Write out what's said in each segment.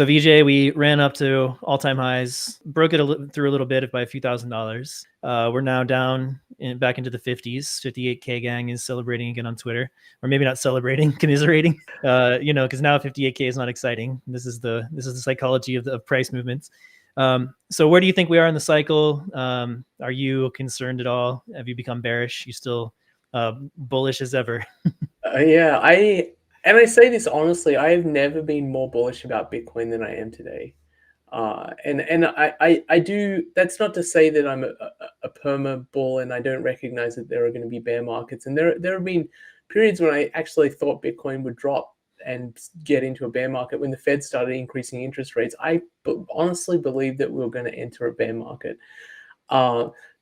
So Vijay, we ran up to all-time highs, broke it through a little bit by a few $1,000s. We're now down back into the 50s. 58K gang is celebrating again on Twitter, or maybe not celebrating, commiserating. Because now 58K is not exciting. This is the psychology of price movements. So where do you think we are in the cycle? Are you concerned at all? Have you become bearish? You still bullish as ever? Yeah, I say this honestly, I have never been more bullish about Bitcoin than I am today. And I do. That's not to say that I'm a perma bull and I don't recognize that there are going to be bear markets. And there have been periods when I actually thought Bitcoin would drop and get into a bear market when the Fed started increasing interest rates. I honestly believe that we were going to enter a bear market.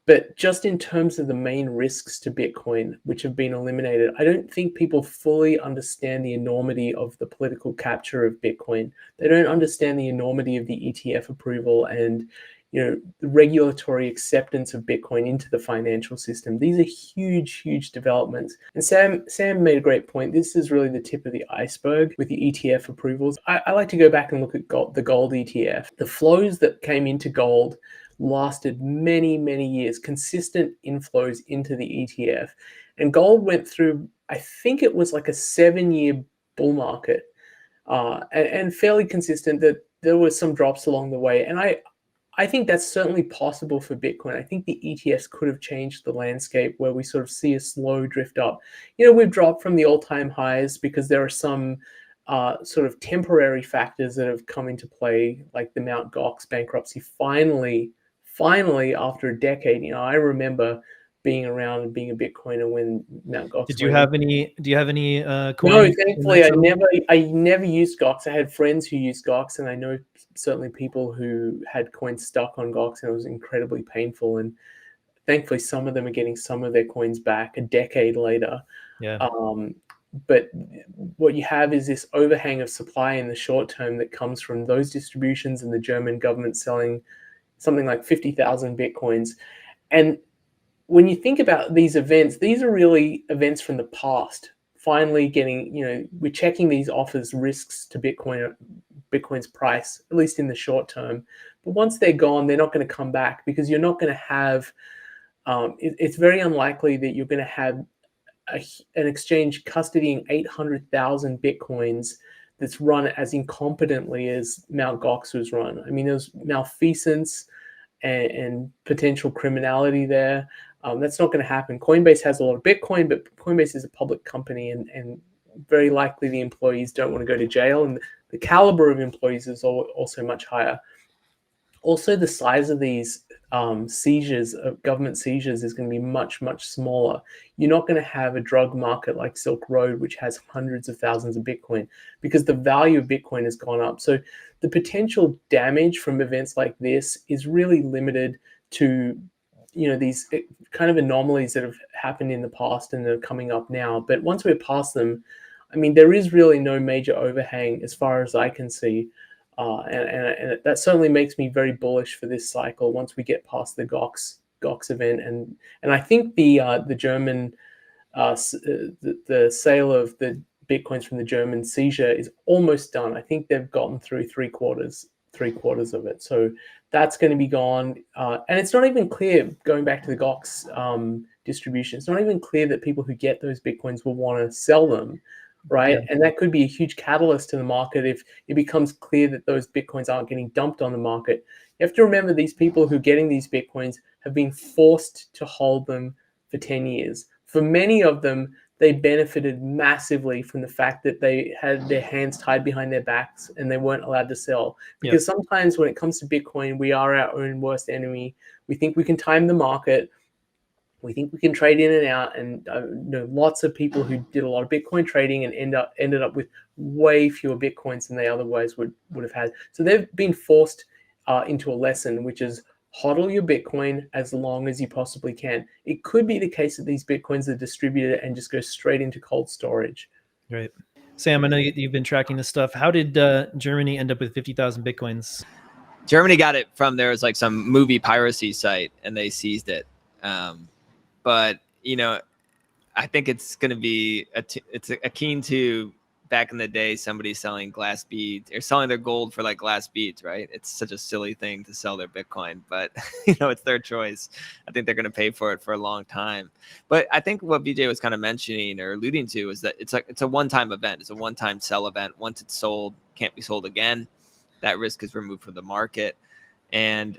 But just in terms of the main risks to Bitcoin, which have been eliminated, I don't think people fully understand the enormity of the political capture of Bitcoin. They don't understand the enormity of the ETF approval and the regulatory acceptance of Bitcoin into the financial system. These are huge, huge developments. And Sam made a great point. This is really the tip of the iceberg with the ETF approvals. I like to go back and look at the gold ETF. The flows that came into gold lasted many, many years, consistent inflows into the ETF. And gold went through, I think it was like a 7-year bull market, and fairly consistent. That there were some drops along the way. And I think that's certainly possible for Bitcoin. I think the ETFs could have changed the landscape where we sort of see a slow drift up. We've dropped from the all-time highs because there are some sort of temporary factors that have come into play, like the Mt. Gox bankruptcy finally, after a decade. I remember being around and being a Bitcoiner when Mt. Gox. Do you have any coins? No, thankfully I never used Gox. I had friends who used Gox, and I know certainly people who had coins stuck on Gox, and it was incredibly painful. And thankfully, some of them are getting some of their coins back a decade later. Yeah. But what you have is this overhang of supply in the short term that comes from those distributions and the German government selling something like 50,000 Bitcoins. And when you think about these events, these are really events from the past. Finally getting, we're checking these off as risks to Bitcoin's price, at least in the short term. But once they're gone, they're not going to come back, because you're not going to have, it's very unlikely that you're going to have an exchange custodying 800,000 Bitcoins that's run as incompetently as Mt. Gox was run. I mean, there's malfeasance and potential criminality there. That's not going to happen. Coinbase has a lot of Bitcoin, but Coinbase is a public company, and very likely the employees don't want to go to jail, and the caliber of employees is also much higher. Also, the size of these seizures, government seizures, is going to be much, much smaller. You're not going to have a drug market like Silk Road, which has hundreds of thousands of Bitcoin, because the value of Bitcoin has gone up. So the potential damage from events like this is really limited to, these kind of anomalies that have happened in the past and they're coming up now. But once we're past them, I mean, there is really no major overhang as far as I can see. And that certainly makes me very bullish for this cycle once we get past the Gox event. And I think the German the sale of the Bitcoins from the German seizure is almost done. I think they've gotten through three quarters of it. So that's going to be gone. And it's not even clear, going back to the Gox distribution, it's not even clear that people who get those Bitcoins will want to sell them. Right. Yeah. And that could be a huge catalyst to the market if it becomes clear that those Bitcoins aren't getting dumped on the market. You have to remember, these people who are getting these Bitcoins have been forced to hold them for 10 years. For many of them, they benefited massively from the fact that they had their hands tied behind their backs and they weren't allowed to sell. Because sometimes when it comes to Bitcoin, we are our own worst enemy. We think we can time the market. We think we can trade in and out, and lots of people who did a lot of Bitcoin trading and ended up with way fewer Bitcoins than they otherwise would have had. So they've been forced into a lesson, which is hodl your Bitcoin as long as you possibly can. It could be the case that these Bitcoins are distributed and just go straight into cold storage. Right. Sam, I know you've been tracking this stuff. How did Germany end up with 50,000 Bitcoins? Germany got it from, there was like some movie piracy site and they seized it. But, I think it's going to be it's akin to back in the day, somebody selling glass beads or selling their gold for like glass beads, right? It's such a silly thing to sell their Bitcoin, but it's their choice. I think they're going to pay for it for a long time. But I think what Vijay was kind of mentioning or alluding to is that it's a one-time event. It's a one-time sell event. Once it's sold, can't be sold again. That risk is removed from the market. And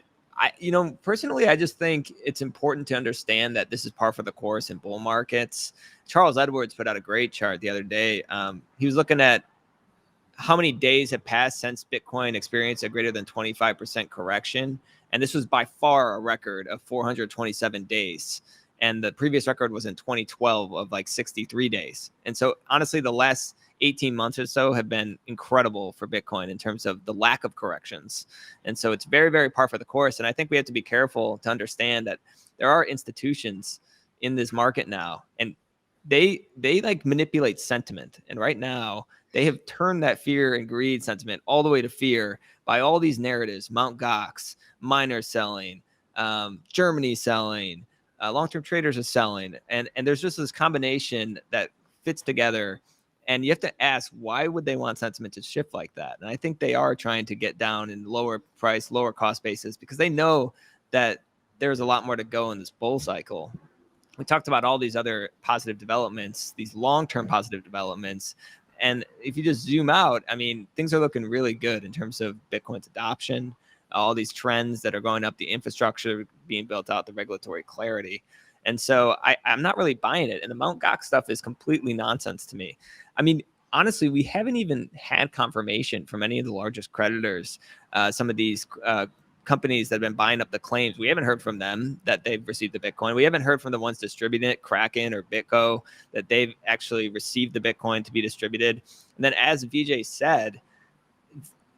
personally, I just think it's important to understand that this is par for the course in bull markets. Charles Edwards put out a great chart the other day. He was looking at how many days have passed since Bitcoin experienced a greater than 25% correction. And this was by far a record of 427 days. And the previous record was in 2012 of like 63 days. And so honestly, the last 18 months or so have been incredible for Bitcoin in terms of the lack of corrections. And so it's very, very par for the course. And I think we have to be careful to understand that there are institutions in this market now, and they like manipulate sentiment. And right now they have turned that fear and greed sentiment all the way to fear by all these narratives: Mt. Gox, miners selling, Germany selling, long-term traders are selling. And there's just this combination that fits together. And you have to ask, why would they want sentiment to shift like that? And I think they are trying to get down in lower price, lower cost basis, because they know that there's a lot more to go in this bull cycle. We talked about all these other positive developments, these long-term positive developments. And if you just zoom out, I mean, things are looking really good in terms of Bitcoin's adoption, all these trends that are going up, the infrastructure being built out, the regulatory clarity. And so I'm not really buying it. And the Mt. Gox stuff is completely nonsense to me. I mean, honestly, we haven't even had confirmation from any of the largest creditors. Some of these companies that have been buying up the claims, we haven't heard from them that they've received the Bitcoin. We haven't heard from the ones distributing it, Kraken or BitGo, that they've actually received the Bitcoin to be distributed. And then, as Vijay said,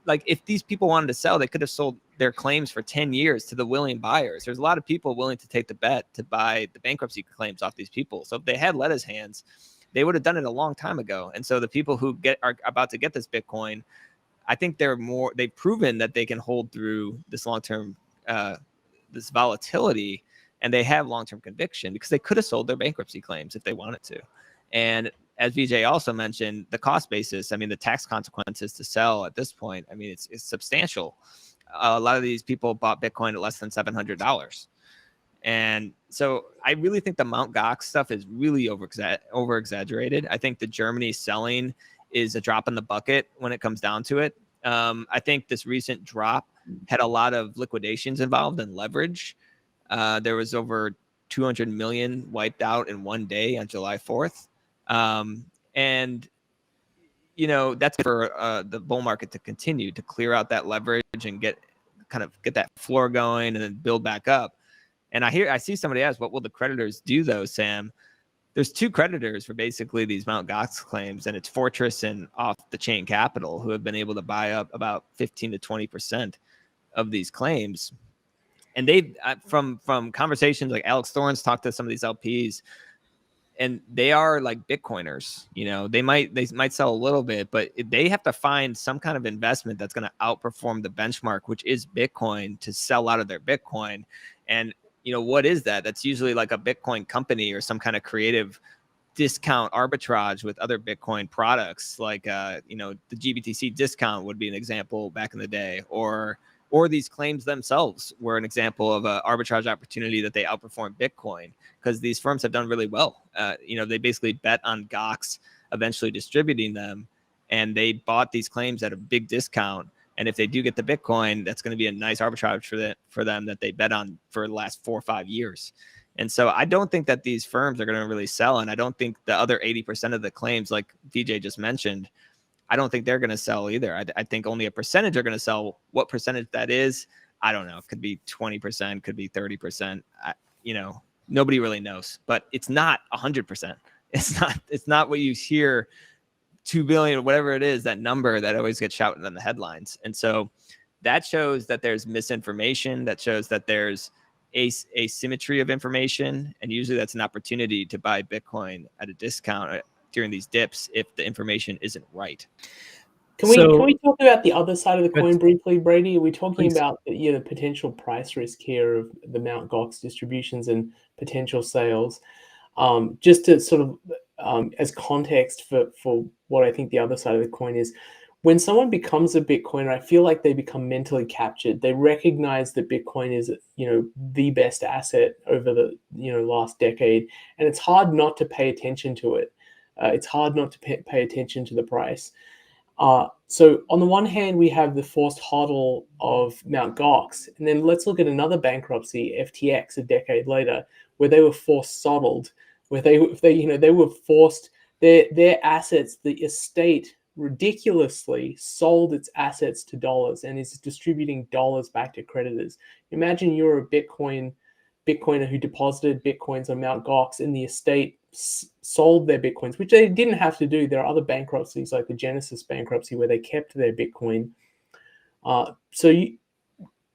like, if these people wanted to sell, they could have sold their claims for 10 years to the willing buyers. There's a lot of people willing to take the bet to buy the bankruptcy claims off these people. So if they had lettuce hands, they would have done it a long time ago. And so the people who are about to get this Bitcoin, I think they've proven that they can hold through this long-term, this volatility, and they have long-term conviction because they could have sold their bankruptcy claims if they wanted to. And as Vijay also mentioned, the cost basis, I mean, the tax consequences to sell at this point, I mean, it's substantial. A lot of these people bought Bitcoin at less than $700. And so I really think the Mt. Gox stuff is really over exaggerated. I think the Germany selling is a drop in the bucket when it comes down to it. I think this recent drop had a lot of liquidations involved and leverage. There was over 200 million wiped out in one day on July 4th. And that's for the bull market to continue to clear out that leverage and get that floor going and then build back up. And I see somebody ask, what will the creditors do though, Sam? There's two creditors for basically these Mt. Gox claims, and it's Fortress and Off the Chain Capital, who have been able to buy up about 15 to 20% of these claims. And they, from conversations, like Alex Thorne's talked to some of these LPs, and they are like Bitcoiners. They might sell a little bit, but they have to find some kind of investment that's going to outperform the benchmark, which is Bitcoin, to sell out of their Bitcoin. And what is that? That's usually like a Bitcoin company or some kind of creative discount arbitrage with other Bitcoin products, like the GBTC discount would be an example back in the day, or these claims themselves were an example of an arbitrage opportunity that they outperform Bitcoin, because these firms have done really well. They basically bet on Gox eventually distributing them, and they bought these claims at a big discount. And if they do get the Bitcoin, that's going to be a nice arbitrage for them that they bet on for the last 4 or 5 years. And so I don't think that these firms are going to really sell. And I don't think the other 80% of the claims, like Vijay just mentioned, I don't think they're going to sell either. I think only a percentage are going to sell. What percentage that is, I don't know. It could be 20%, could be 30%. Nobody really knows, but it's not 100%. It's not what you hear, 2 billion, whatever it is, that number that always gets shouted on the headlines. And so that shows that there's misinformation. That shows that there's asymmetry of information. And usually that's an opportunity to buy Bitcoin at a discount during these dips if the information isn't right. Can we talk about the other side of the coin briefly, Brady? Are we talking about the potential price risk here of the Mt. Gox distributions and potential sales? Just to sort of as context for what I think the other side of the coin is, when someone becomes a Bitcoiner, I feel like they become mentally captured. They recognize that Bitcoin is, the best asset over the, last decade, and it's hard not to pay attention to it. It's hard not to pay attention to the price. So on the one hand, we have the forced hodl of Mt. Gox, and then let's look at another bankruptcy, FTX, a decade later, where they were forced soddled, where they were forced their assets, the estate ridiculously sold its assets to dollars and is distributing dollars back to creditors. Imagine you're a Bitcoiner who deposited Bitcoins on Mt. Gox, and the estate sold their Bitcoins, which they didn't have to do. There are other bankruptcies like the Genesis bankruptcy where they kept their Bitcoin.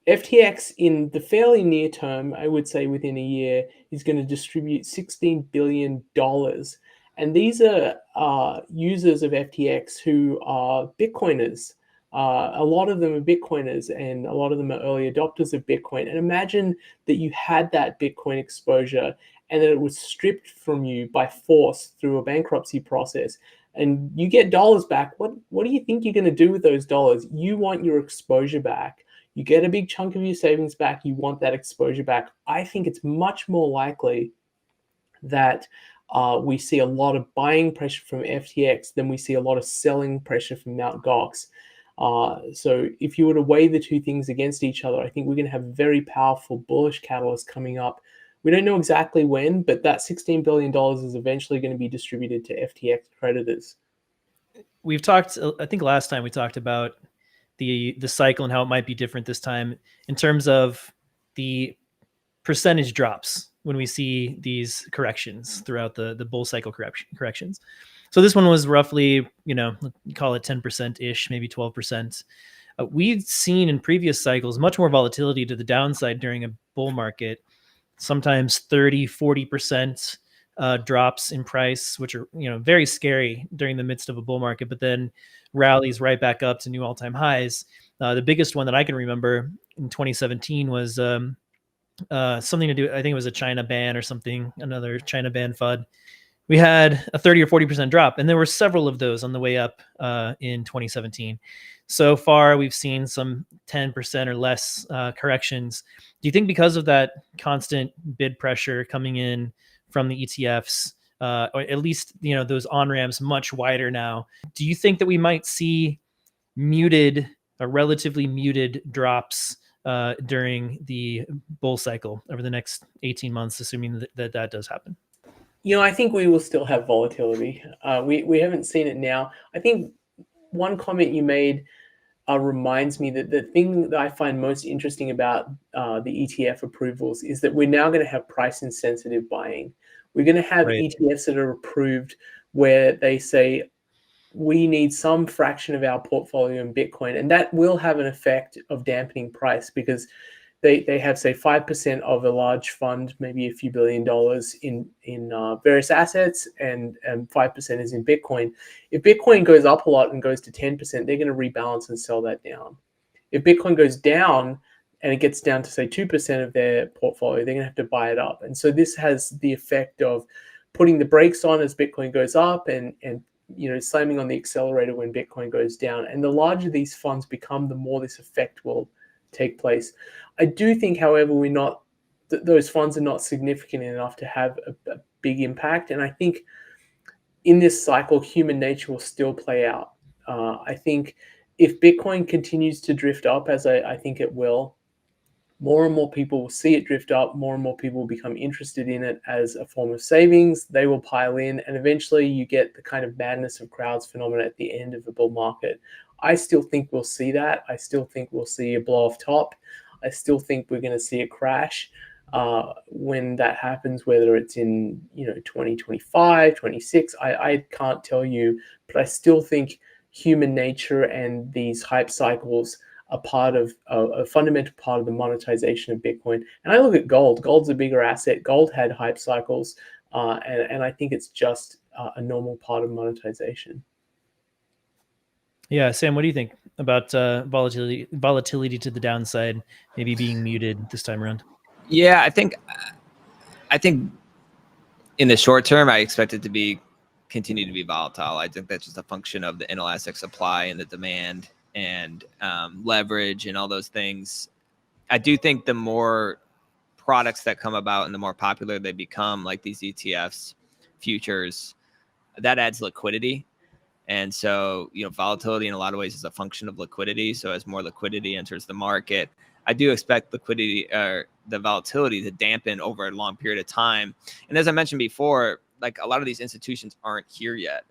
FTX in the fairly near term, I would say within a year, is going to distribute $16 billion. And these are users of FTX who are Bitcoiners. A lot of them are Bitcoiners, and a lot of them are early adopters of Bitcoin. And imagine that you had that Bitcoin exposure and that it was stripped from you by force through a bankruptcy process, and you get dollars back. What do you think you're going to do with those dollars? You want your exposure back. You get a big chunk of your savings back. You want that exposure back. I think it's much more likely that we see a lot of buying pressure from FTX than we see a lot of selling pressure from Mt. Gox. So if you were to weigh the two things against each other, I think we're going to have very powerful bullish catalysts coming up. We don't know exactly when, but that $16 billion is eventually going to be distributed to FTX creditors. We've talked, I think last time we talked about the cycle and how it might be different this time in terms of the percentage drops when we see these corrections throughout the bull cycle corrections. So this one was roughly, call it 10%-ish, maybe 12%. We've seen in previous cycles much more volatility to the downside during a bull market, sometimes 30, 40% drops in price, which are, very scary during the midst of a bull market, but then rallies right back up to new all-time highs. The biggest one that I can remember in 2017 was something to do, I think it was a China ban or something, another China ban FUD. We had a 30 or 40% drop, and there were several of those on the way up in 2017. So far, we've seen some 10% or less corrections. Do you think because of that constant bid pressure coming in from the ETFs, or at least those on-ramps much wider now, do you think that we might see relatively muted drops during the bull cycle over the next 18 months, assuming that does happen? I think we will still have volatility. We haven't seen it now. I think one comment you made reminds me that the thing that I find most interesting about the ETF approvals is that we're now going to have price insensitive buying. We're going to have ETFs that are approved where they say we need some fraction of our portfolio in Bitcoin, and that will have an effect of dampening price because they have, say, 5% of a large fund, maybe a few $1 billion in various assets, and 5% is in Bitcoin. If Bitcoin goes up a lot and goes to 10%, they're going to rebalance and sell that down. If Bitcoin goes down and it gets down to, say, 2% of their portfolio, they're going to have to buy it up. And so this has the effect of putting the brakes on as Bitcoin goes up and slamming on the accelerator when Bitcoin goes down. And the larger these funds become, the more this effect will take place. I do think, however, those funds are not significant enough to have a big impact. And I think in this cycle, human nature will still play out. I think if Bitcoin continues to drift up, as I think it will, more and more people will see it drift up. More and more people will become interested in it as a form of savings. They will pile in, and eventually you get the kind of madness of crowds phenomena at the end of the bull market. I still think we'll see that. I still think we'll see a blow off top. I still think we're going to see a crash when that happens, whether it's in 2025, 26. I can't tell you, but I still think human nature and these hype cycles are part of a fundamental part of the monetization of Bitcoin. And I look at gold. Gold's a bigger asset. Gold had hype cycles, and I think it's just a normal part of monetization. Yeah, Sam, what do you think about volatility to the downside, maybe being muted this time around? Yeah, I think in the short term, I expect it to be continue to be volatile. I think that's just a function of the inelastic supply and the demand and leverage and all those things. I do think the more products that come about and the more popular they become, like these ETFs, futures, that adds liquidity. And so, volatility in a lot of ways is a function of liquidity. So as more liquidity enters the market, I do expect liquidity or the volatility to dampen over a long period of time. And as I mentioned before, like a lot of these institutions aren't here yet.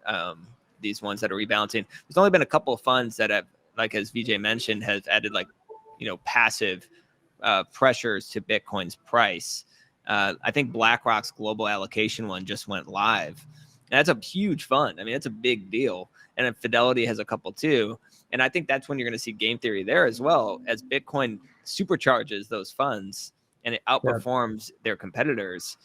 These ones that are rebalancing, there's only been a couple of funds that have, like, as Vijay mentioned, has added passive pressures to Bitcoin's price. I think BlackRock's global allocation one just went live. And that's a huge fund. I mean, that's a big deal. And then Fidelity has a couple too. And I think that's when you're going to see game theory there as well, as Bitcoin supercharges those funds and it outperforms their competitors,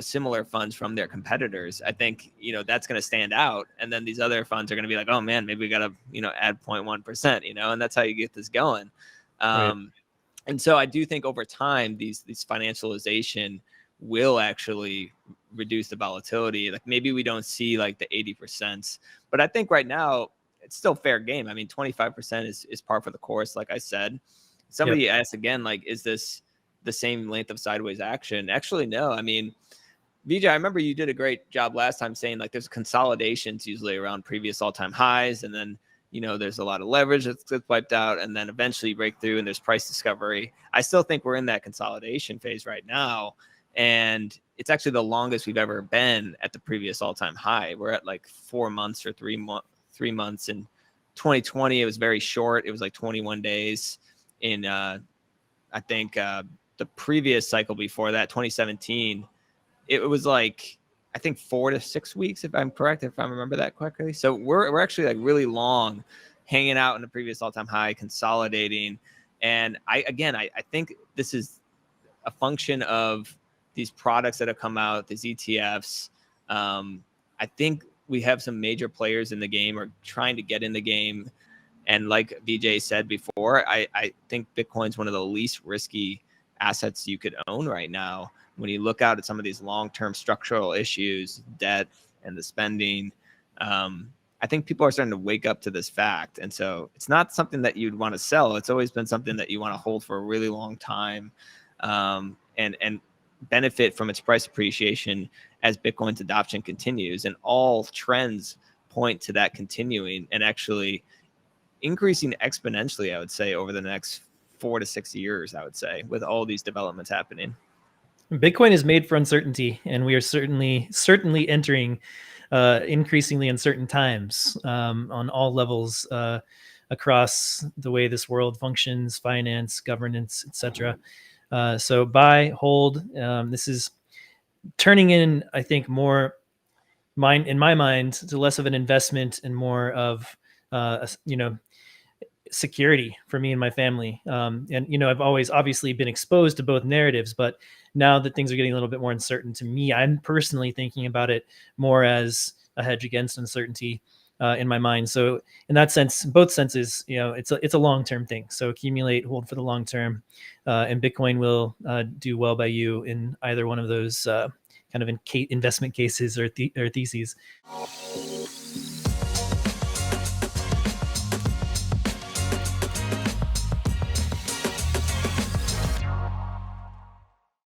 similar funds from their competitors. I think, that's going to stand out. And then these other funds are going to be like, oh man, maybe we got to, add 0.1%, and that's how you get this going. And so I do think over time, these financialization will actually reduce the volatility. Like maybe we don't see like the 80%, but I think right now it's still fair game. I mean, 25% is par for the course. Like I said, somebody asked again, like, is this the same length of sideways action? Actually, no. I mean, Vijay, I remember you did a great job last time saying like there's consolidations usually around previous all-time highs. And then, there's a lot of leverage that's wiped out, and then eventually break through and there's price discovery. I still think we're in that consolidation phase right now. And it's actually the longest we've ever been at the previous all-time high. We're at like 4 months or 3 months. In 2020, it was very short. It was like 21 days. In I think the previous cycle before that, 2017, it was like, I think 4 to 6 weeks, if I'm correct, if I remember that correctly. So we're actually like really long, hanging out in the previous all-time high, consolidating. And I think this is a function of these products that have come out, these ETFs. I think we have some major players in the game or trying to get in the game. And like Vijay said before, I think Bitcoin's one of the least risky assets you could own right now. When you look out at some of these long-term structural issues, debt and the spending, I think people are starting to wake up to this fact. And so it's not something that you'd want to sell. It's always been something that you want to hold for a really long time, and benefit from its price appreciation as Bitcoin's adoption continues. And all trends point to that continuing and actually increasing exponentially, I would say, over the next 4 to 6 years, I would say, with all these developments happening. Bitcoin is made for uncertainty, and we are certainly entering increasingly uncertain times on all levels across the way this world functions, finance, governance, etc. So buy, hold. This is turning in, I think, more in my mind, to less of an investment and more of security for me and my family. And I've always obviously been exposed to both narratives, but now that things are getting a little bit more uncertain to me, I'm personally thinking about it more as a hedge against uncertainty in my mind. So in that sense, in both senses, it's a long-term thing. So accumulate, hold for the long term, and Bitcoin will do well by you in either one of those kind of investment cases or theses.